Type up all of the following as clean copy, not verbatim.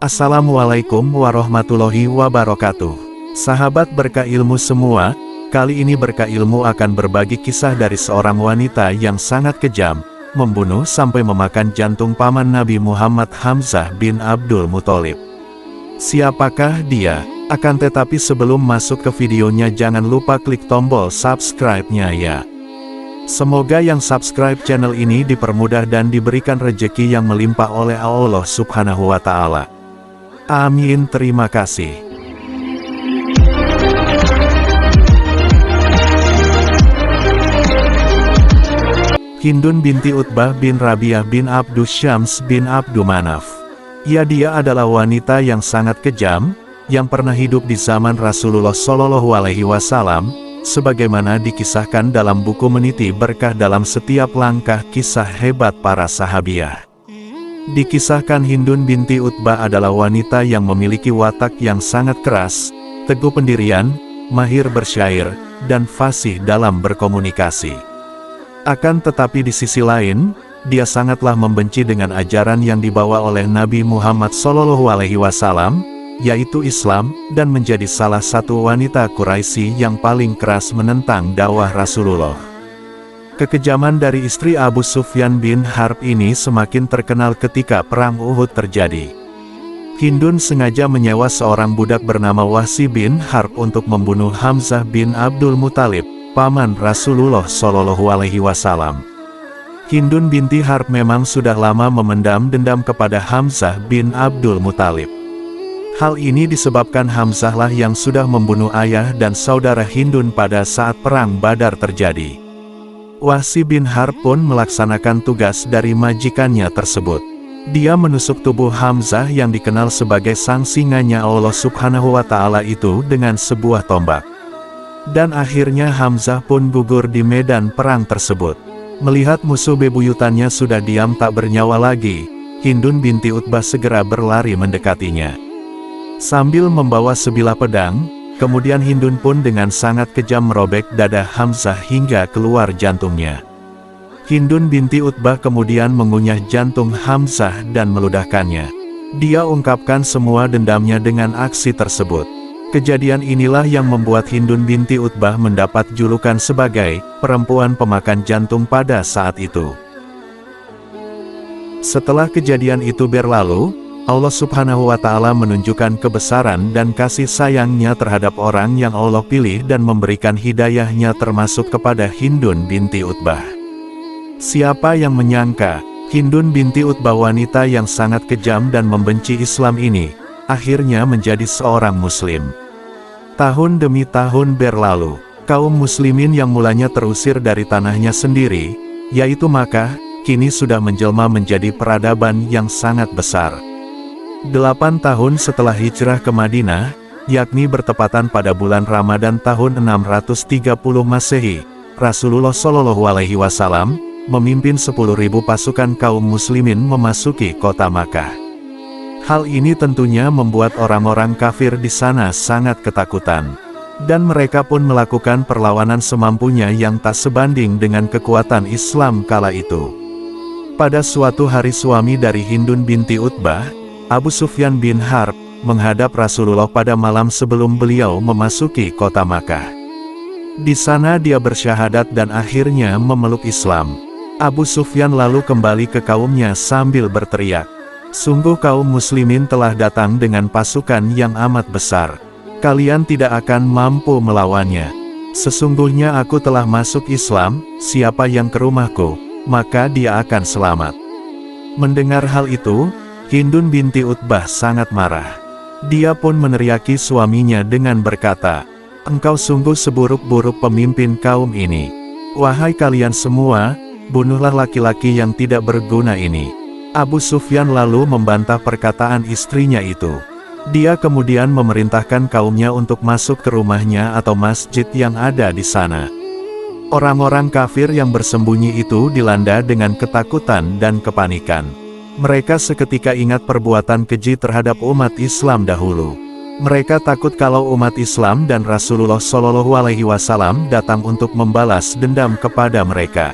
Assalamualaikum warahmatullahi wabarakatuh. Sahabat berkah ilmu semua, kali ini berkah ilmu akan berbagi kisah dari seorang wanita yang sangat kejam, membunuh sampai memakan jantung paman Nabi Muhammad Hamzah bin Abdul Muthalib. Siapakah dia? Akan tetapi sebelum masuk ke videonya jangan lupa klik tombol subscribe-nya ya. Semoga yang subscribe channel ini dipermudah dan diberikan rejeki yang melimpah oleh Allah Subhanahu wa Ta'ala. Amin, terima kasih. Hindun binti Utbah bin Rabi'ah bin Abdus Syams bin Abdu Manaf. Dia adalah wanita yang sangat kejam, yang pernah hidup di zaman Rasulullah Shallallahu Alaihi Wasallam, sebagaimana dikisahkan dalam buku Meniti Berkah dalam setiap langkah kisah hebat para sahabiah. Dikisahkan Hindun binti Utbah adalah wanita yang memiliki watak yang sangat keras, teguh pendirian, mahir bersyair, dan fasih dalam berkomunikasi. Akan tetapi di sisi lain, dia sangatlah membenci dengan ajaran yang dibawa oleh Nabi Muhammad SAW, yaitu Islam, dan menjadi salah satu wanita Quraisy yang paling keras menentang dakwah Rasulullah. Kekejaman dari istri Abu Sufyan bin Harb ini semakin terkenal ketika Perang Uhud terjadi. Hindun sengaja menyewa seorang budak bernama Wahsy bin Harb untuk membunuh Hamzah bin Abdul Muthalib, paman Rasulullah Shallallahu Alaihi Wasallam. Hindun binti Harb memang sudah lama memendam dendam kepada Hamzah bin Abdul Muthalib. Hal ini disebabkan Hamzah lah yang sudah membunuh ayah dan saudara Hindun pada saat Perang Badar terjadi. Wahsy bin Harb pun melaksanakan tugas dari majikannya tersebut. Dia menusuk tubuh Hamzah yang dikenal sebagai sang singanya Allah Subhanahu wa Ta'ala itu dengan sebuah tombak. Dan akhirnya Hamzah pun gugur di medan perang tersebut. Melihat musuh bebuyutannya sudah diam tak bernyawa lagi, Hindun binti Utbah segera berlari mendekatinya. Sambil membawa sebilah pedang, kemudian Hindun pun dengan sangat kejam merobek dada Hamzah hingga keluar jantungnya. Hindun binti Utbah kemudian mengunyah jantung Hamzah dan meludahkannya. Dia ungkapkan semua dendamnya dengan aksi tersebut. Kejadian inilah yang membuat Hindun binti Utbah mendapat julukan sebagai perempuan pemakan jantung pada saat itu. Setelah kejadian itu berlalu, Allah Subhanahu wa Ta'ala menunjukkan kebesaran dan kasih sayangnya terhadap orang yang Allah pilih dan memberikan hidayahnya termasuk kepada Hindun binti Utbah. Siapa yang menyangka, Hindun binti Utbah wanita yang sangat kejam dan membenci Islam ini, akhirnya menjadi seorang muslim. Tahun demi tahun berlalu, kaum muslimin yang mulanya terusir dari tanahnya sendiri, yaitu Makkah, kini sudah menjelma menjadi peradaban yang sangat besar. 8 tahun setelah hijrah ke Madinah, yakni bertepatan pada bulan Ramadan tahun 630 Masehi, Rasulullah Shallallahu Alaihi Wasallam memimpin 10.000 pasukan kaum muslimin memasuki kota Makkah. Hal ini tentunya membuat orang-orang kafir di sana sangat ketakutan, dan mereka pun melakukan perlawanan semampunya yang tak sebanding dengan kekuatan Islam kala itu. Pada suatu hari suami dari Hindun binti Utbah, Abu Sufyan bin Harb, menghadap Rasulullah pada malam sebelum beliau memasuki kota Makkah. Di sana dia bersyahadat dan akhirnya memeluk Islam. Abu Sufyan lalu kembali ke kaumnya sambil berteriak, "Sungguh kaum muslimin telah datang dengan pasukan yang amat besar. Kalian tidak akan mampu melawannya. Sesungguhnya aku telah masuk Islam, siapa yang ke rumahku, maka dia akan selamat." Mendengar hal itu, Hindun binti Utbah sangat marah. Dia pun meneriaki suaminya dengan berkata, "Engkau sungguh seburuk-buruk pemimpin kaum ini. Wahai kalian semua, bunuhlah laki-laki yang tidak berguna ini." Abu Sufyan lalu membantah perkataan istrinya itu. Dia kemudian memerintahkan kaumnya untuk masuk ke rumahnya atau masjid yang ada di sana. Orang-orang kafir yang bersembunyi itu dilanda dengan ketakutan dan kepanikan. Mereka seketika ingat perbuatan keji terhadap umat Islam dahulu. Mereka takut kalau umat Islam dan Rasulullah Shallallahu Alaihi Wasallam datang untuk membalas dendam kepada mereka.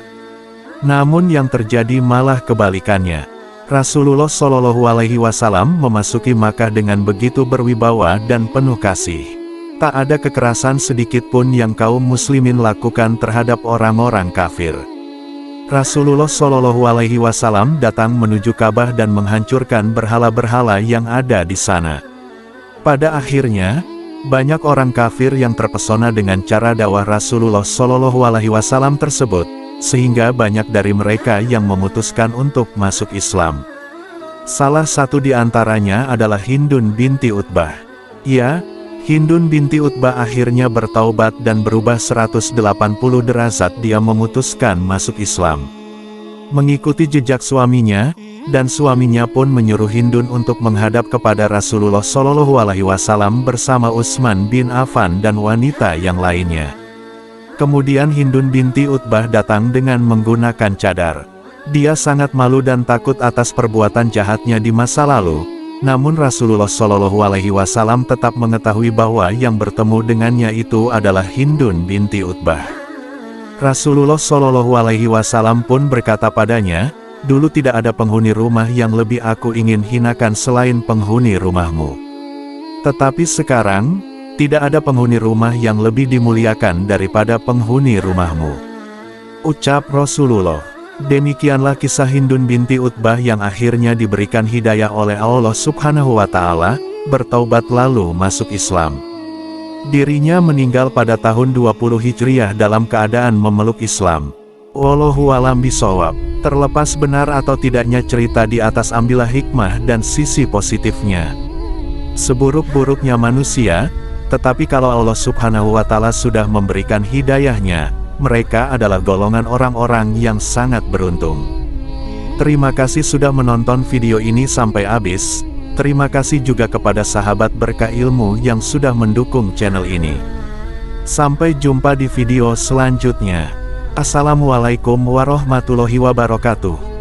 Namun yang terjadi malah kebalikannya. Rasulullah Shallallahu Alaihi Wasallam memasuki Makkah dengan begitu berwibawa dan penuh kasih. Tak ada kekerasan sedikit pun yang kaum muslimin lakukan terhadap orang-orang kafir. Rasulullah Shallallahu Alaihi Wasallam datang menuju Ka'bah dan menghancurkan berhala-berhala yang ada di sana. Pada akhirnya, banyak orang kafir yang terpesona dengan cara dakwah Rasulullah Shallallahu Alaihi Wasallam tersebut, sehingga banyak dari mereka yang memutuskan untuk masuk Islam. Salah satu di antaranya adalah Hindun binti Utbah. Ya, Hindun binti Utbah akhirnya bertaubat dan berubah 180 derajat. Dia memutuskan masuk Islam, mengikuti jejak suaminya, dan suaminya pun menyuruh Hindun untuk menghadap kepada Rasulullah Shallallahu Alaihi Wasallam bersama Utsman bin Affan dan wanita yang lainnya. Kemudian Hindun binti Utbah datang dengan menggunakan cadar. Dia sangat malu dan takut atas perbuatan jahatnya di masa lalu. Namun Rasulullah Shallallahu Alaihi Wasallam tetap mengetahui bahwa yang bertemu dengannya itu adalah Hindun binti Utbah. Rasulullah Shallallahu Alaihi Wasallam pun berkata padanya, "Dulu tidak ada penghuni rumah yang lebih aku ingin hinakan selain penghuni rumahmu. Tetapi sekarang, tidak ada penghuni rumah yang lebih dimuliakan daripada penghuni rumahmu." Ucap Rasulullah. Demikianlah kisah Hindun binti Utbah yang akhirnya diberikan hidayah oleh Allah Subhanahu wa Ta'ala, bertaubat lalu masuk Islam. Dirinya meninggal pada tahun 20 Hijriah dalam keadaan memeluk Islam. Wallahu a'lam bishawab. Terlepas benar atau tidaknya cerita di atas, ambillah hikmah dan sisi positifnya. Seburuk-buruknya manusia, tetapi kalau Allah Subhanahu wa Ta'ala sudah memberikan hidayahnya, mereka adalah golongan orang-orang yang sangat beruntung. Terima kasih sudah menonton video ini sampai habis. Terima kasih juga kepada sahabat Berkah Ilmu yang sudah mendukung channel ini. Sampai jumpa di video selanjutnya. Assalamualaikum warahmatullahi wabarakatuh.